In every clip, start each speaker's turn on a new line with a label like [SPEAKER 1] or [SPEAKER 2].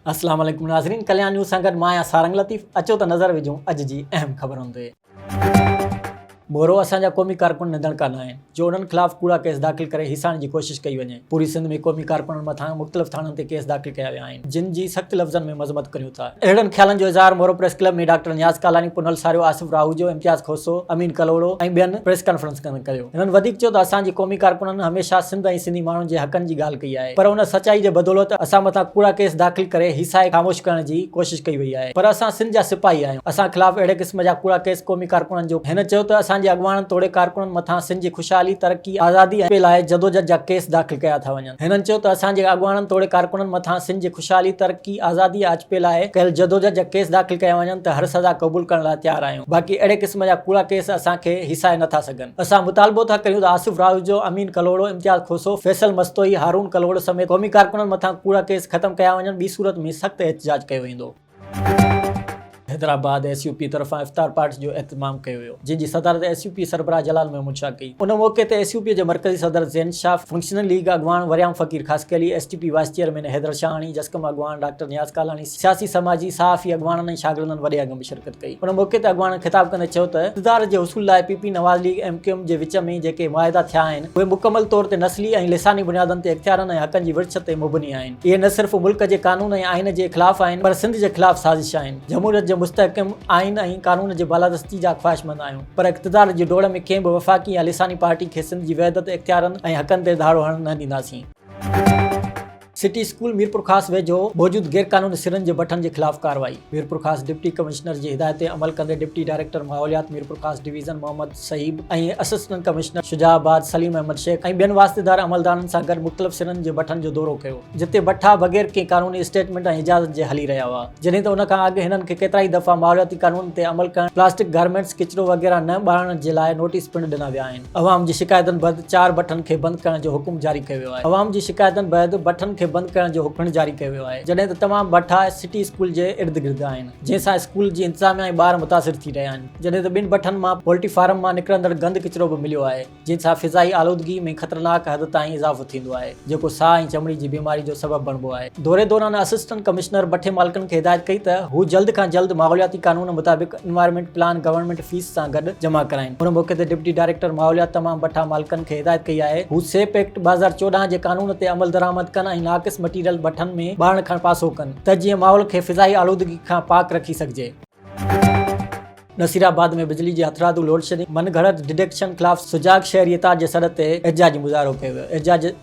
[SPEAKER 1] अस्सलाम वालेकुम नाज़रीन, कल्याण न्यूज़ सां गॾु मां आहियां सारंग लतीफ़। अचो त नज़र विझूं अॼु जी अहम ख़बरुनि ते। मोरो असांजा क़ौमी कारकुन निधणका न आहिनि जो उन्हनि ख़िलाफ़ कूड़ा केस दाख़िल करे हिसाइण जी कोशिश कई वञे। पूरी सिंध में क़ौमी कारकुननि मथां मुख़्तलिफ़ थाणनि ते केस दाख़िल कया विया आहिनि, जिन जी सख़्त लफ़्ज़नि में मज़म्मत करियूं था। अहिड़नि ख़्यालनि जो इज़हार मोरो प्रेस क्लब में डॉक्टर नियाज़ कालानी, पुनल सारियो, आसिफ राहूजो, इम्तियाज़ खोसो, अमीन कलोड़ो ऐं ॿियनि प्रेस कॉन्फ्रेंस में कयो। हिननि वधीक चयो त असांजी क़ौमी कारकुननि हमेशह सिंध ऐं सिंधी माण्हुनि जे हक़नि जी ॻाल्हि कई आहे, पर उन सचाई जे बदौलत असां मथां कूड़ा केस दाख़िल करे हिसाए ख़ामोश करण जी कोशिश कई वई आहे। पर असां सिंध जा सिपाही आहियूं, असां ख़िलाफ़ अहिड़े क़िस्म जा कूड़ा केस क़ौमी कारकुननि जो। हिन चयो त असांजे अॻवाननि तोड़े कारकुननि मथां सिंध जी ख़ुशहाली, तरक़ी, आज़ादी ऐं लाइ जदोजहद जा केस दाख़िल कया था वञनि। हिननि चयो त असांजे अॻवाननि तोड़े कारकुननि मथां सिंध जी ख़ुशहाली, तरक़ी, आज़ादी, अचपे लाइ कयल जदोजहद जा केस दाख़िल कया वञनि त हर सज़ा क़बूल करण लाइ तयारु आहियूं। बाक़ी अहिड़े क़िस्म जा कूड़ा केस असांखे हिसाए नथा सघनि। असां मुतालबो था करियूं त आसिफ राहूजो, अमीन कलोड़ो, इम्तियाज़ खोसो, फैसल मस्तोई, हारून कलोड़ समेत क़ौमी कारकुननि मथां कूड़ा केस ख़त्म कया वञनि। ॿी सूरत में सख़्त एहतिजाज कयो वेंदो। हैदराबाद SUP तरफ़ां इफ़्तार पार्टी जो एहतमाम कयो वियो, जंहिंजी सदारत SUP सरबराह जलाल महमूद शाह कई। उन मौक़े ते SUP जे मरकज़ी सदर ज़ैन शाह, फंक्शनल लीग अॻवान वरियाम फ़कीर ख़ासि Ali, STP vice chairman Haider Shahani, जस्कम अॻवान डॉक्टर नियाज़ कालानी, सियासी समाजी सहाफ़ी अॻवाननि ऐं शागिर्दनि वॾे अघ में शिरकत कई। उन मौक़े ते अॻवान ख़िताब कंदे चयो त इक़्तिदार जे हुसूल लाइ PP, नवाज़ लीग, MQM जे विच में जेके मुआहिदा थिया आहिनि उहे मुकमल तौर ते नस्ली ऐं लिसानी बुनियादनि ते इख़्तियारनि ऐं हक़नि जी विरछ ते मुबनी आहिनि। इहे न सिर्फ़ मुल्क जे कानून ऐं आइन जे ख़िलाफ़ आहिनि, पर सिंध जे ख़िलाफ़ साज़िश आहिनि। जमहूरियत जे मुस्तहकम आइन ऐं कानून जे बालादस्ती जा ख़्वाहिशमंद आहियूं, पर इक़्तिदार जी डोड़ में कंहिं बि वफ़ाक़ी या लिसानी पार्टी खे सिंध जी वहदत, इख़्तियारनि ऐं हक़नि ते धाड़ो हणण न ॾींदासीं। सिटी स्कूल मीरपुर ख़ास वेझो मौजूद गैरकानूनी सिरनि जे बठन जे ख़िलाफ़ कार्रवाई। मीरपुर ख़ास डिप्टी कमिश्नर जी हिदायत ते अमल कंदे डिप्टी डायरेक्टर माहौलियात मीरपुर ख़ास डिवीज़न मोहम्मद सईब ऐं असिस्टेंट कमिश्नर शुजाबाद सलीम अहमद शेख ऐं ॿियनि वास्तेदार अमलदारनि सां गॾु मुख़्तलिफ़ सिरनि जे बठन जो दौरो कयो, जिते बठा बग़ैर कंहिं कानूनी स्टेटमेंट ऐं इजाज़त जे हली रहिया हुआ। जॾहिं त उन खां अॻु हिननि खे केतिराई दफ़ा माहौलियाती कानून ते अमल करण, प्लास्टिक गारमेंट्स, किचिरो वग़ैरह न ॿारणु जे लाइ नोटिस पिणु ॾिना विया आहिनि। अवाम जी शिकायतनि बैदि 4 बठन खे बंदि करण जो हुकुम जारी कयो वियो आहे। अवाम जी शिकायतनि बैदि बठन खे बंदि करण जो हुकुम जारी कयो वियो आहे, जॾहिं त तमामु बठा सिटी स्कूल जे इर्द गिर्द आहिनि, जंहिंसां स्कूल जी इंतिज़ामिया ऐं ॿार मुतासिर थी रहिया आहिनि। जॾहिं त ॿिनि बठनि मां पोल्ट्री फार्म मां निकिरंदड़ गंद किचिरो बि मिलियो आहे, जंहिंसां फ़िज़ाई आलूदगी में ख़तरनाक हद ताईं इज़ाफ़ो थींदो आहे, जेको साह ऐं चमड़ी जी बीमारी जो सबबु बणिबो आहे। दौरे दौरान असिस्टेंट कमिश्नर बठे मालिकनि खे हिदायत कई त हू जल्द खां जल्द माहौलियाती कानून मुताबिक़ एनवायरमेंट प्लान गवर्नमेंट फीस सां गॾु जमा कराइनि। उन मौक़े ते डिप्टी डायरेक्टर माहौलियात तमामु बठा मालिकनि खे हिदायत कई आहे हू सेप एक्ट 2014 जे कानून ते अमल दरामद कनि ऐं नाक़िस मटीरियल बठनि में ॿारण खां पासो कनि त जीअं माहौल खे फ़िज़ाई आलूदगी खां पाक रखी सघिजे। नसीराबाद में बिजली जी हथरादू लोड शेडिंग, मन घड़त डिडक्शन ख़िलाफ़ सुजाग शहरियता जे सॾ ते एहतिजाजी मुज़ाहिरो कयो वियो।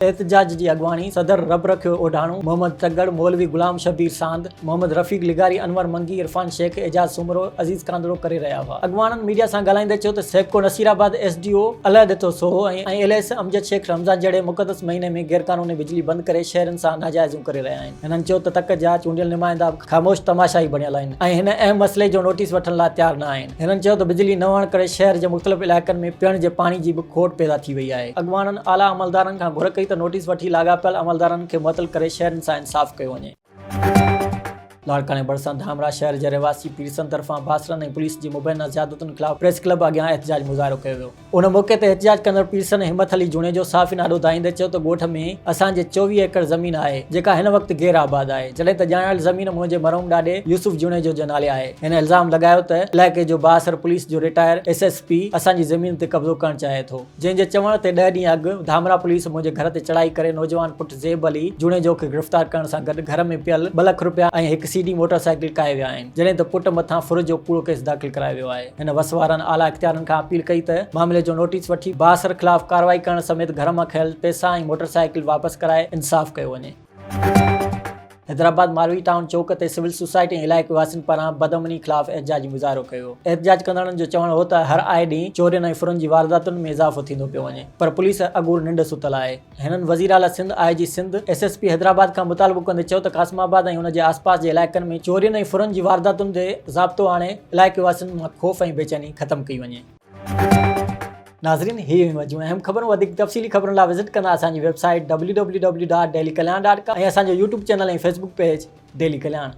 [SPEAKER 1] एहतिजाज जी अॻवानी सदर रब रखियो ओढाणू, मोहम्मद तगड़, मौलवी गुलाम शबीर सांद, मोहम्मद रफ़ीक लिगारी, अनवर मंगी, इरफान शेख, एजाज सुमरो, अज़ीज़ कांदड़ो करे रहिया हुआ। अॻवाननि मीडिया सां ॻाल्हाईंदे चयो त सेबको नसीराबाद SDO अलह ॾिठो सोहो ऐं LS अमजद शेख रमज़ान जहिड़े मुक़दस महीने में गैरकानूनी बिजली बंदि करे शहरनि सां नाजाइज़ूं करे रहिया आहिनि। हिननि चयो त तक जा चूंडियल नुमाइंदा ख़ामोश तमाशाई बणियल आहिनि ऐं हिन अहम मसइले जो नोटिस वठण लाइ तयारु न आहिनि। हिननि चयो त बिजली न हुअण करे शहर जे मुख़्तलिफ़ इलाइक़नि में पीअण जे पाणी जी बि खोट पैदा थी वई आहे। अॻवाननि आला अमलदारनि खां घुर कई त नोटिस वठी लाॻापियल अमलदारनि खे मुअतल करे शहरनि सां इंसाफ़ कयो वञे। लाड़काने भरिसां धामरा शहर जे रहवासी पीरसन तरफ़ां बासरनि ऐं पुलिस जी मुबैना ज़ियादतुनि ख़िलाफ़ प्रेस क्लब अॻियां एहतिजाज मुज़ाहिरो कयो वियो। उन मौक़े ते एहतिजाज कंदड़ पीरसन हिम्मत अली जूणेजो साफ़ी नालो दाईंदे चयो त ॻोठ में असांजे 24 एकड़ ज़मीन आहे जेका हिन वक़्तु गैर आबाद आहे, जॾहिं त ॼाणायल ज़मीन मुंहिंजे मरहूम ॾाॾे यूसुफ जूणेजो जे नाले आहे। हिन इल्ज़ाम लॻायो त इलाइक़े जो बासर पुलिस जो रिटायर SSP असांजी ज़मीन ते कब्ज़ो करणु चाहे थो, जंहिंजे चवण ते 10 ॾींहं अॻु धामरा पुलिस मुंहिंजे घर ते चढ़ाई करे नौजवान पुटु ज़ेब अली जूणेजो खे गिरफ़्तार करण सां गॾु घर में पियल 2 लख रुपया ऐं हिकु CD मोटरसाइकिल काए विया आहिनि, जॾहिं त पुट मथां फुर जो कूड़ो केस दाख़िल करायो वियो आहे। हिन वसवारनि आला इख़्तियारनि खां अपील कई त मामले जो नोटिस वठी बासर ख़िलाफ़ कार्रवाई करण समेत घर मां खयल पैसा ऐं मोटरसाइकिल वापसि कराए इंसाफ़ कयो वञे। हैदराबाद मालवी टाउन चौक ते सिविल सोसाइटी ऐं इलाइक़े वासियुनि पारां बदअमनी ख़िलाफ़ एहतिजाजी मुज़ाहिरो कयो। एहतिजाज कंदड़नि जो चवणु हो त हर आए ॾींहुं चोरियुनि ऐं फुरनि जी वारदातुनि में इज़ाफ़ो थींदो पियो वञे, पर पुलिस अॻूर निंड सुतल आहे। हिननि वज़ीर आला सिंध, IG सिंध, SSP हैदराबाद खां मुतालबो कंदे चयो त क़ासिमाबाद ऐं उन जे आसपास जे इलाइक़नि में चोरियुनि ऐं फुरनि जी वारदातुनि ते ज़ाब्तो आणे इलाइक़े वासियुनि मां ख़ौफ़ ऐं बेचैनी ख़तमु कई वञे। नाज़रीन, ही मौजूद अहम ख़बरूं वधीक तफ़सीली ख़बरुनि लाइ विज़िट कंदा असांजी वेबसाइट www.dailykalyan.com ऐं असांजो YouTube चैनल ऐं Facebook पेज डेली कल्याण।